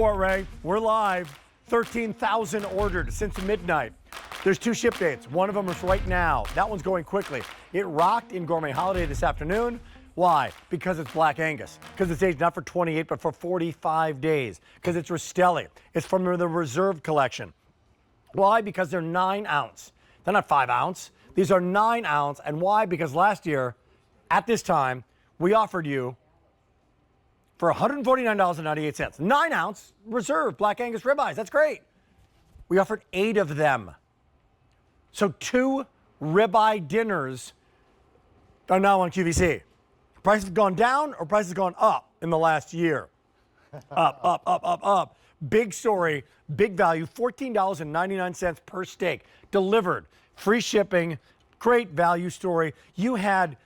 Ray, we're live. 13,000 ordered since midnight. There's 2 ship dates. One of them is right now. That one's going quickly. It rocked in Gourmet Holiday this afternoon. Why? Because it's Black Angus. Because it's aged not for 28, but for 45 days. Because it's Rastelli. It's from the Reserve collection. Why? Because they're 9 ounce. They're not 5 ounce. These are 9 ounce. And why? Because last year, at this time, we offered you for $149.98. 9 ounce Reserve Black Angus ribeyes. That's great. We offered 8 of them. So 2 ribeye dinners are now on QVC. Prices have gone down or prices have gone up in the last year. Up. Big story, big value, $14.99 per steak. Delivered, free shipping, great value story. You have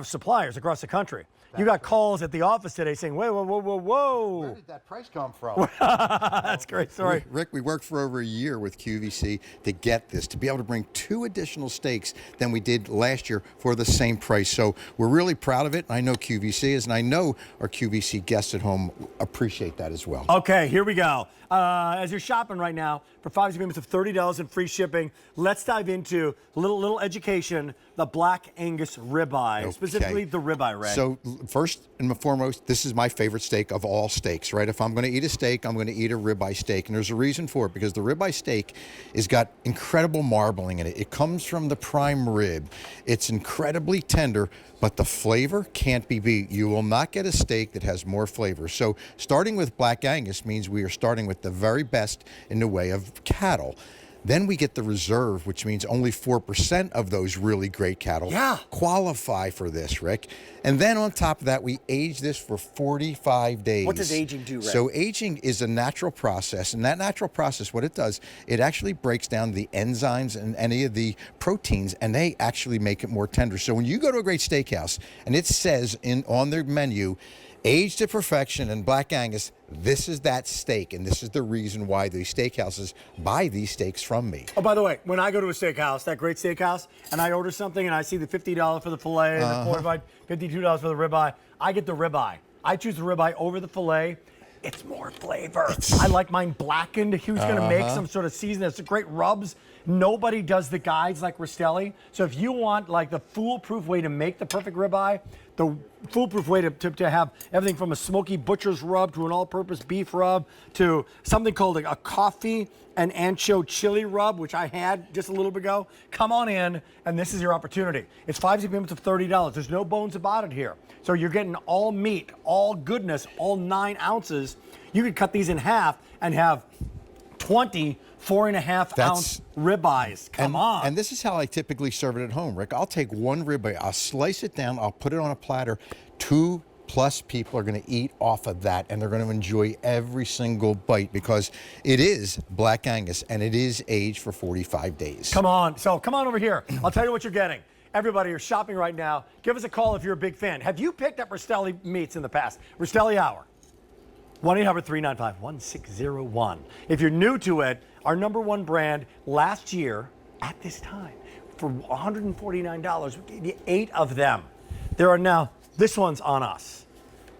suppliers across the country. You got calls at the office today saying, whoa. Where did that price come from? That's a great story. Rick, we worked for over a year with QVC to get this, to be able to bring 2 additional steaks than we did last year for the same price. So we're really proud of it. I know QVC is, and I know our QVC guests at home appreciate that as well. Okay, here we go. As you're shopping right now, for 5 payments of $30 and free shipping, let's dive into a little education, the Black Angus ribeye, specifically the ribeye, Ray. So first and foremost, this is my favorite steak of all steaks, right? If I'm going to eat a steak, I'm going to eat a ribeye steak. And there's a reason for it, because the ribeye steak has got incredible marbling in it. It comes from the prime rib. It's incredibly tender, but the flavor can't be beat. You will not get a steak that has more flavor. So starting with Black Angus means we are starting with the very best in the way of cattle. Then we get the Reserve, which means only 4% of those really great cattle qualify for this, Rick. And then on top of that, we age this for 45 days. What does aging do, Rick? So aging is a natural process, and that natural process, what it does, it actually breaks down the enzymes and any of the proteins, and they actually make it more tender. So when you go to a great steakhouse, and it says on their menu, aged to perfection and Black Angus, this is that steak, and this is the reason why the steakhouses buy these steaks from me. Oh, by the way, when I go to a steakhouse, that great steakhouse, and I order something and I see the $50 for the filet and the $45, $52 for the ribeye, I get the ribeye. I choose the ribeye over the filet. It's more flavor. I like mine blackened. He was going to make some sort of season. It's great rubs. Nobody does the guides like Rastelli. So if you want like the foolproof way to make the perfect ribeye, the foolproof way to have everything from a smoky butcher's rub to an all-purpose beef rub to something called a coffee and ancho chili rub, which I had just a little bit ago, come on in, and this is your opportunity. It's 5 payments of $30. There's no bones about it here. So you're getting all meat, all goodness, all 9 ounces. You could cut these in half and have 20 4.5-ounce ribeyes. Come on. And this is how I typically serve it at home, Rick. I'll take 1 ribeye, I'll slice it down, I'll put it on a platter. 2+ people are going to eat off of that, and they're going to enjoy every single bite because it is Black Angus and it is aged for 45 days. Come on. So come on over here. I'll tell you what you're getting. Everybody, you're shopping right now. Give us a call if you're a big fan. Have you picked up Rastelli meats in the past? Rastelli Hour. 1-800-395-1601. If you're new to it, our #1 brand last year at this time for $149, we gave you 8 of them. There are now, this one's on us.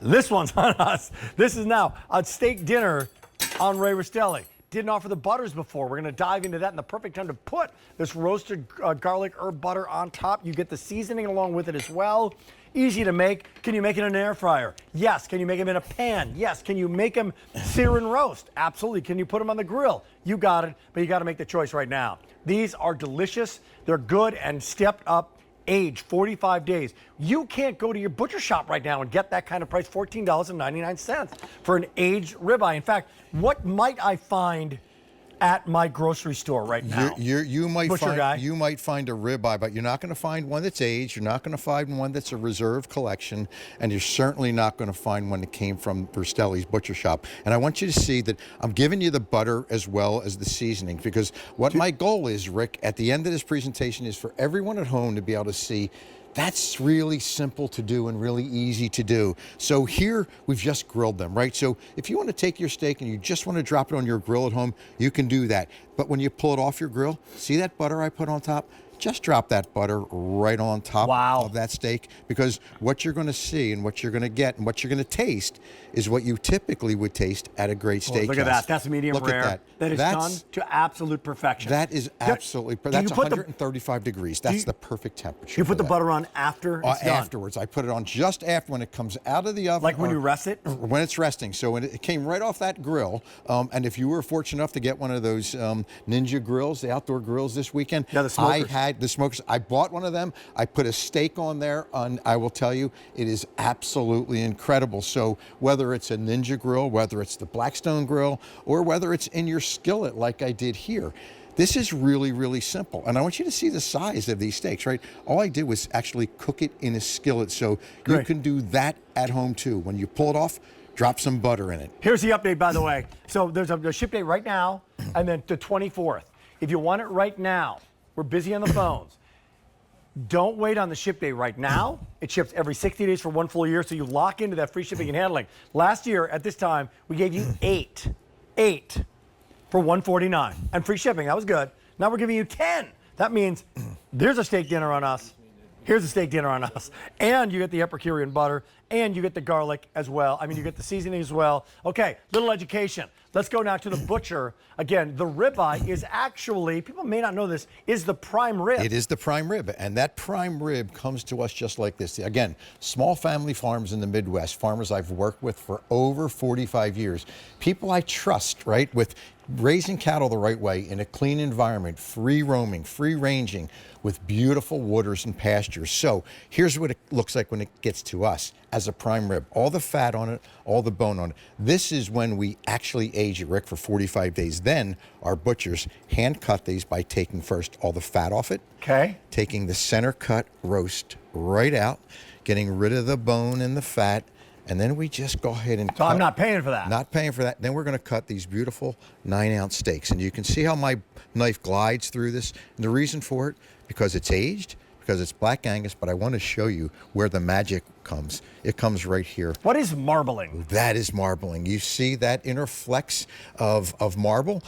This one's on us. This is now a steak dinner on Ray Rastelli. Didn't offer the butters before. We're going to dive into that, and the perfect time to put this roasted garlic herb butter on top. You get the seasoning along with it as well. Easy to make. Can you make it in an air fryer? Yes. Can you make them in a pan? Yes. Can you make them sear and roast? Absolutely. Can you put them on the grill? You got it, but you got to make the choice right now. These are delicious. They're good and stepped up. Age 45 days. You can't go to your butcher shop right now and get that kind of price, $14.99 for an aged ribeye. In fact, what might I find at my grocery store right now? You might find a ribeye, but you're not going to find one that's aged. You're not going to find one that's a Reserve collection, and you're certainly not going to find one that came from Rastelli's butcher shop. And I want you to see that I'm giving you the butter as well as the seasoning, because what my goal is, Rick, at the end of this presentation is for everyone at home to be able to see that's really simple to do and really easy to do. So here we've just grilled them, right? So if you want to take your steak and you just want to drop it on your grill at home, you can do that. But when you pull it off your grill, see that butter I put on top? just drop that butter right on top Wow. of that steak, because what you're going to see and what you're going to get and what you're going to taste is what you typically would taste at a great steakhouse. Look at that. That's medium Look rare. At that. That is done to absolute perfection. That is absolutely perfect. That's 135 degrees. That's the perfect temperature. You put the butter on after it's done? Afterwards. I put it on just after, when it comes out of the oven. Like when you rest it? When it's resting. So it came right off that grill. And if you were fortunate enough to get one of those Ninja grills, the outdoor grills this weekend, yeah, the smokers. I had the smokers. I bought one of them. I put a steak on there, and I will tell you, it is absolutely incredible. So whether it's a Ninja grill, whether it's the Blackstone grill, or whether it's in your skillet like I did here, this is really, really simple. And I want you to see the size of these steaks, right? All I did was actually cook it in a skillet, so you can do that at home too. When you pull it off, drop some butter in it. Here's the update, by the way. So there's a ship date right now, and then the 24th. If you want it right now, we're busy on the phones. Don't wait on the ship date right now. It ships every 60 days for 1 full year, so you lock into that free shipping and handling. Last year, at this time, we gave you eight for $149 and free shipping. That was good. Now we're giving you 10. That means there's a steak dinner on us. Here's a steak dinner on us. And you get the Epicurean butter, and you get the garlic as well. I mean, you get the seasoning as well. Okay, little education. Let's go now to the butcher. Again, the ribeye is actually, people may not know this, is the prime rib. It is the prime rib, and that prime rib comes to us just like this. Again, small family farms in the Midwest, farmers I've worked with for over 45 years. People I trust, right, with raising cattle the right way in a clean environment, free roaming, free ranging, with beautiful waters and pastures. So here's what it looks like when it gets to us as a prime rib. All the fat on it, all the bone on it. This is when we actually age it, Rick, for 45 days. Then our butchers hand cut these by taking first all the fat off it. Okay. Taking the center cut roast right out, getting rid of the bone and the fat, and then we just go ahead and So I'm not paying for that. Not paying for that. Then we're going to cut these beautiful 9-ounce steaks. And you can see how my knife glides through this. And the reason for it, because it's aged, because it's Black Angus, but I want to show you where the magic comes. It comes right here. What is marbling? That is marbling. You see that inner flex of marble?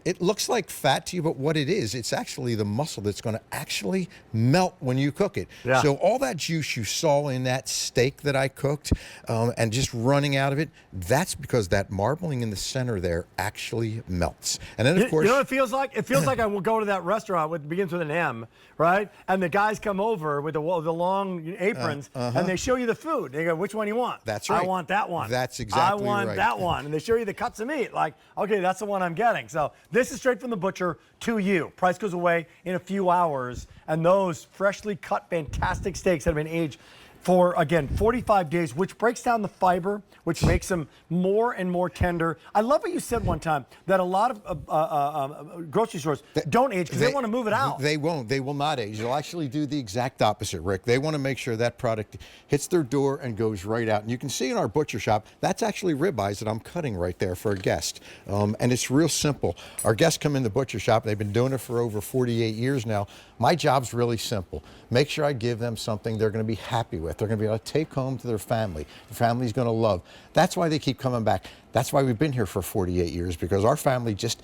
It looks like fat to you, but what it is, it's actually the muscle that's going to actually melt when you cook it. Yeah. So all that juice you saw in that steak that I cooked and just running out of it, that's because that marbling in the center there actually melts. And then, of course... You know what it feels like? It feels like I will go to that restaurant that begins with an M, right? And the guys come over with the long aprons, and they show you the food. They go, which one do you want? That's right. I want that one. That's exactly I want right. that one. And they show you the cuts of meat. Like, okay, that's the one I'm getting. So this is straight from the butcher to you. Price goes away in a few hours. And those freshly cut, fantastic steaks that have been aged for, again, 45 days, which breaks down the fiber, which makes them more and more tender. I love what you said one time, that a lot of grocery stores don't age because they want to move it out. They won't. They will not age. They'll actually do the exact opposite, Rick. They want to make sure that product hits their door and goes right out. And you can see in our butcher shop, that's actually ribeyes that I'm cutting right there for a guest. And it's real simple. Our guests come in the butcher shop. They've been doing it for over 48 years now. My job's really simple. Make sure I give them something they're going to be happy with. They're going to be able to take home to their family. The family's going to love. That's why they keep coming back. That's why we've been here for 48 years, because our family just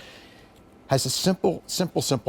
has a simple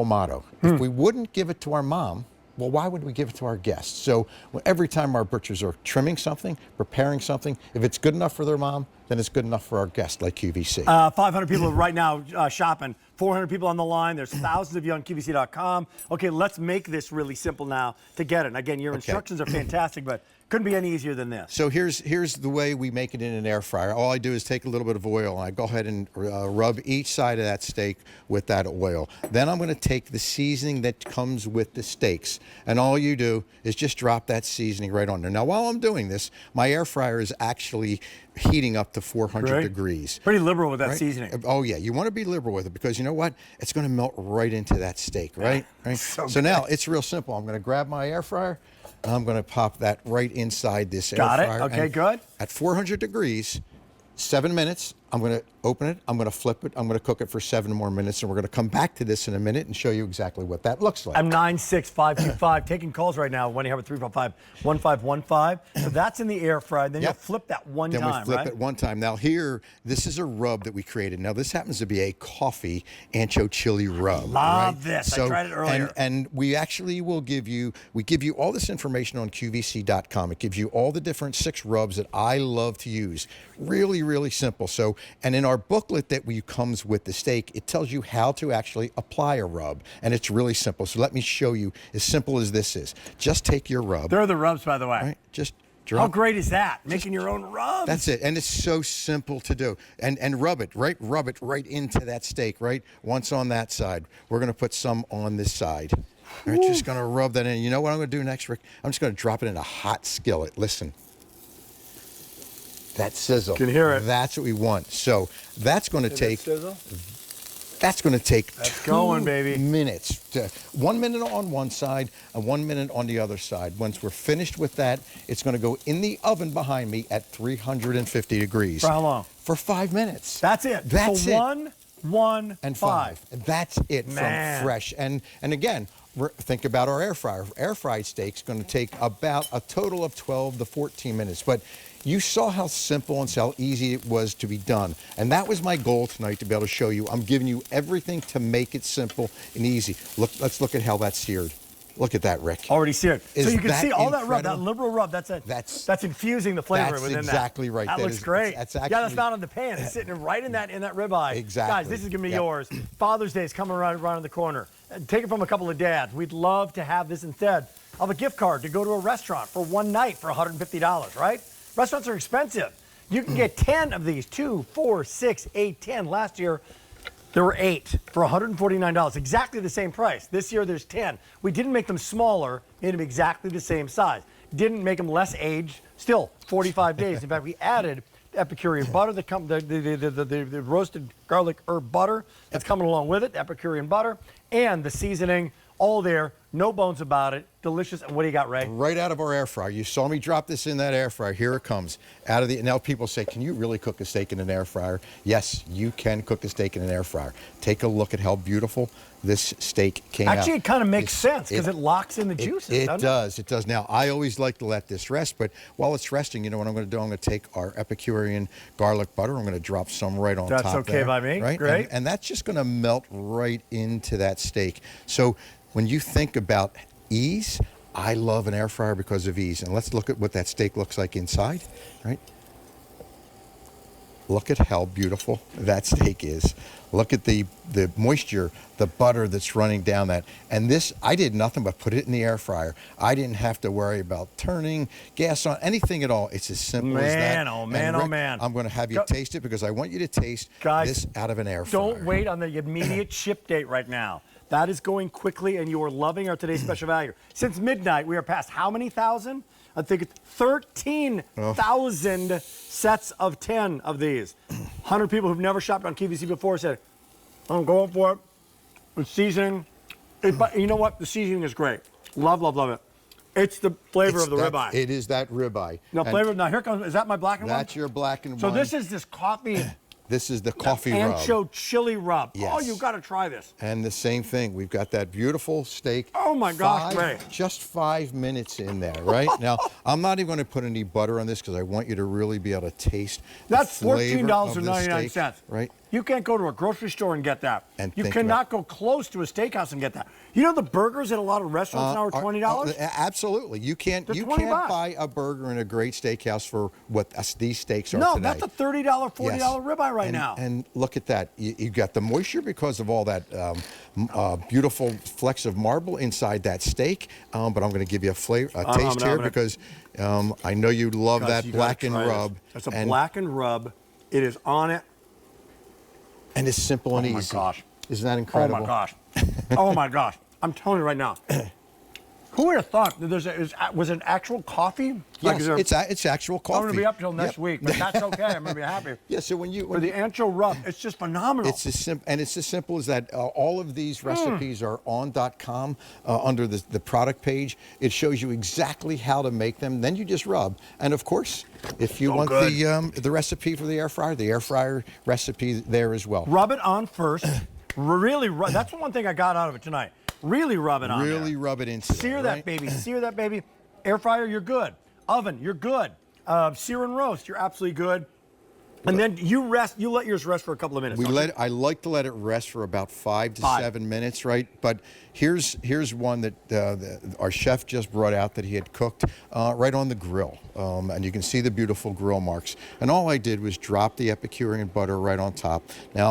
motto. If we wouldn't give it to our mom, well, why would we give it to our guests? So every time our butchers are trimming something, preparing something, if it's good enough for their mom, then it's good enough for our guest like QVC. 500 people right now shopping. 400 people on the line. There's thousands of you on QVC.com. Okay, let's make this really simple now to get it. And again, your instructions are fantastic, but couldn't be any easier than this. So here's the way we make it in an air fryer. All I do is take a little bit of oil, and I go ahead and rub each side of that steak with that oil. Then I'm going to take the seasoning that comes with the steaks, and all you do is just drop that seasoning right on there. Now, while I'm doing this, my air fryer is actually heating up to 400 degrees. Pretty liberal with that seasoning. Oh, yeah. You want to be liberal with it, because you know what? It's going to melt right into that steak, right? So now it's real simple. I'm going to grab my air fryer. I'm going to pop that right inside this air fryer. Got it. Okay, good. At 400 degrees, 7 minutes, I'm going to open it, I'm going to flip it, I'm going to cook it for 7 more minutes, and we're going to come back to this in a minute and show you exactly what that looks like. I'm 96525 taking calls right now. When you have a 355-1515. So that's in the air fryer. Then you'll flip that one time, Then we flip right? it one time. Now here, this is a rub that we created. Now this happens to be a coffee ancho chili rub. Love this. I tried it earlier. And we actually will give you all this information on QVC.com. It gives you all the different 6 rubs that I love to use. Really, really simple. So, and in our booklet that comes with the steak, it tells you how to actually apply a rub, and it's really simple. So let me show you, as simple as this is. Just take your rub. There are the rubs, by the way. Right? Just drop. How great is that? Making your own rubs. That's it, and it's so simple to do. And rub it right into that steak, right? Once on that side. We're going to put some on this side. All right, just going to rub that in. You know what I'm going to do next, Rick? I'm just going to drop it in a hot skillet. Listen. That sizzle. Can hear it. That's what we want. So that's going to take. That's going to take 2 minutes. 1 minute on one side and 1 minute on the other side. Once we're finished with that, it's going to go in the oven behind me at 350 degrees. For how long? For 5 minutes. That's it. That's so it. 1, and 5. That's it. Man. From fresh. And again, think about our air fryer. Air fried steak's going to take about a total of 12 to 14 minutes. But you saw how simple and how easy it was to be done. And that was my goal tonight, to be able to show you. I'm giving you everything to make it simple and easy. Look, let's look at how that's seared. Look at that, Rick. Already seared. So you can see all incredible? that rub, that liberal rub. That's infusing the flavor within that. That's exactly right. That looks great. That's actually, that's not on the pan. It's sitting right in that ribeye. Exactly. Guys, this is gonna be yours. Father's Day is coming around the corner. Take it from a couple of dads. We'd love to have this instead of a gift card to go to a restaurant for one night for $150, right? Restaurants are expensive. You can get 10 of these, 2, 4, 6, 8, 10. Last year, there were 8 for $149, exactly the same price. This year, there's 10. We didn't make them smaller, made them exactly the same size. Didn't make them less aged, still 45 days. In fact, we added Epicurean butter, the roasted garlic herb butter that's coming along with it, Epicurean butter, and the seasoning, all there, no bones about it, delicious. And what do you got, Ray? Right out of our air fryer. You saw me drop this in that air fryer. Here it comes. Out of the. Now people say, can you really cook a steak in an air fryer? Yes, you can cook a steak in an air fryer. Take a look at how beautiful this steak came out. Actually, it kind of makes sense because it locks in the juices. It does. It does. Now, I always like to let this rest, but while it's resting, you know what I'm going to do? I'm going to take our Epicurean garlic butter. I'm going to drop some right on top there. That's okay by me. Right? Great. And that's just going to melt right into that steak. So when you think about ease, I love an air fryer because of ease. And let's look at what that steak looks like inside, right? Look at how beautiful that steak is. Look at the moisture, the butter that's running down that. And this, I did nothing but put it in the air fryer. I didn't have to worry about turning gas on, anything at all. It's as simple as that. Oh, man, Rick, oh, man. I'm going to have you taste it because I want you to taste this out of an air fryer. Don't wait on the immediate ship date right now. That is going quickly, and you are loving our today's special value. Since midnight, we are past how many thousand? I think it's 13,000 sets of 10 of these. 100 people who've never shopped on QVC before said, I'm going for it. The seasoning, but you know what? The seasoning is great. Love, love, love it. It's the flavor of the ribeye. It is that ribeye. Now, here comes, is that my black and white? That's your black and white. So this is this coffee. This is the coffee rub. Ancho chili rub. Yes. Oh, you've got to try this. And the same thing. We've got that beautiful steak. Oh, my gosh, Ray. Just 5 minutes in there, right? Now, I'm not even going to put any butter on this because I want you to really be able to taste That's the flavor of the $14.99. steak, right? You can't go to a grocery store and get that. And you cannot go close to a steakhouse and get that. You know the burgers at a lot of restaurants now are $20? Absolutely. You can't buy a burger in a great steakhouse for what these steaks are today. No, that's a $30, $40 ribeye right now. And look at that. You got the moisture because of all that beautiful flecks of marble inside that steak. But I'm going to give you a taste here because I know you love that black and rub. That's a black and rub. It is on it. And it's simple and easy. Oh, my gosh. Isn't that incredible? Oh, my gosh. Oh, my gosh. I'm telling you right now. Who would have thought that was it actual coffee? Yes, it's actual coffee. I'm going to be up till next week, but that's okay. I'm going to be happy. Yeah, so when the ancho rub, it's just phenomenal. It's as simple as that. All of these recipes are on .com under the product page. It shows you exactly how to make them. Then you just rub. And of course, if you want the recipe for the air fryer recipe there as well. Rub it on first. Really rub. That's the one thing I got out of it tonight. Really rub it on. Really rub it in. Sear that baby. Sear that baby. Air fryer, you're good. Oven, you're good. Sear and roast, you're absolutely good. And then you rest. You let yours rest for a couple of minutes. I like to let it rest for about 5 to 7 minutes, right? But here's one that our chef just brought out that he had cooked right on the grill, and you can see the beautiful grill marks. And all I did was drop the Epicurean butter right on top. Now